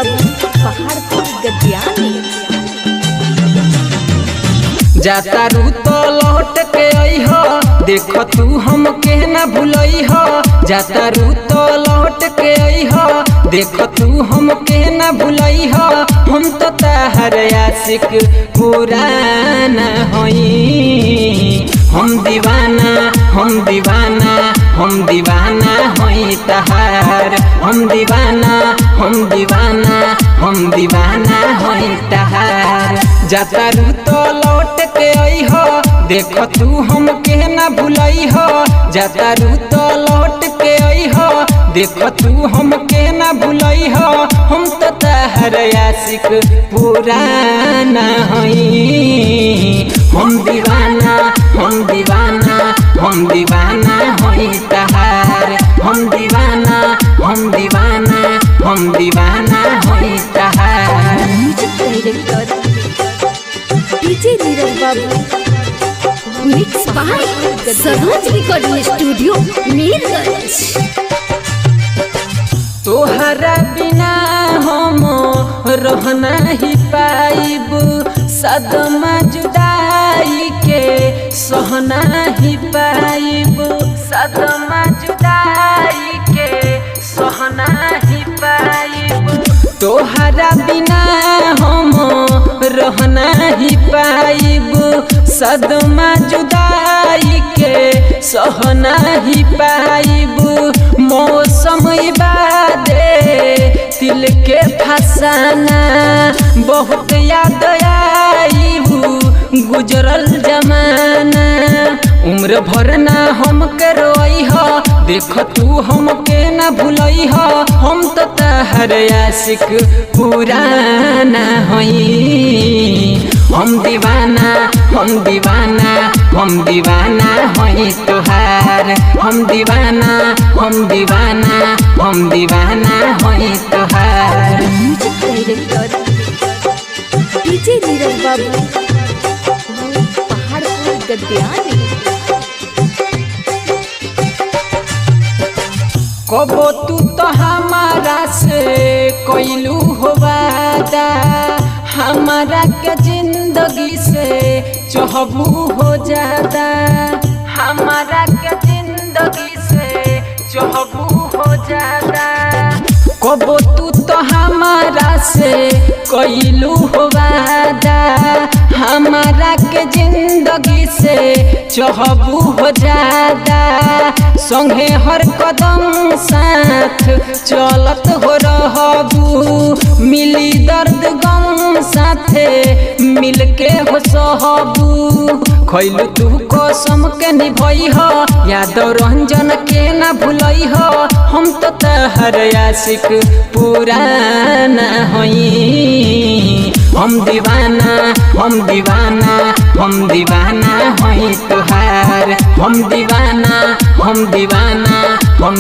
बाबू पहाड़पुर गद्यानी। जाता रू तो लौट के अइह, देख तू हमके न भूलइह। जाता रू तो लौट के अइह, देख तू हमके न भूलइह। हम तो तहर आशिक पुराना हई, हम दीवाना हम दीवाना हम दीवाना हई तहार। हम दीवाना हम दीवाना हम दीवाना हई तहार। जाता रू तो लौट के अइह, देख तू हमके न भूलइह। जाता रू तो लौट के अइह, देख तू हमके न भूलइह। हम तो तहर आशिक पुराना हई, हम दीवाना हम दीवाना हम दीवाना हई तहार। हम दीवाना हम दीवाना हम दीवाना हई तहार। Music director DJ Neeraj Babu, mix by Saroj recording studio Mirganj. तोहरा बिना हम रहना ही पाइब, सदमा जुदाई के सहना ही पाइब। सदमा जुदाई के सहना ही पाइब। तोहरा बिना हम रहना ही पाइब, सदमा जुदाई के सहना ही पाइब। मौसम बादे दिल के फसाना, बहुत याद आई गुजरल जमाना। उम्र भर ना हम रोइह, देख तू हमके न भूलइह। हम तो तहर आशिक पुराना हई, हम दीवाना हम दीवाना हम दीवाना हई तोहार। हम दीवाना हम दीवाना हम दीवाना हई तोहार। म्यूजिक डायरेक्टर डीजे नीरज बाबू, पहाड़पुर गद्यानी। कबो तू तो हमारा से कोइलू हो वादा, हमारा के जिंदगी से चहबू हो जादा। हमारा के जिंदगी से चहबू हो जादा। कबो तू तो हमारा से कोइलू हो वादा, हमारा के जिंदगी से चहबू हो जादा। संगे हर कदम साथ चलत हो रहबू, मिली दर्द गम साथे मिलके हो सहबू। खैलू तू कसम के निभइह, यादव रंजन के न भूलइह। हम तो तहर आशिक पुराना हई, हम दीवाना हम दीवाना हम दीवाना हई तोहार। हम दीवाना हम दीवाना हम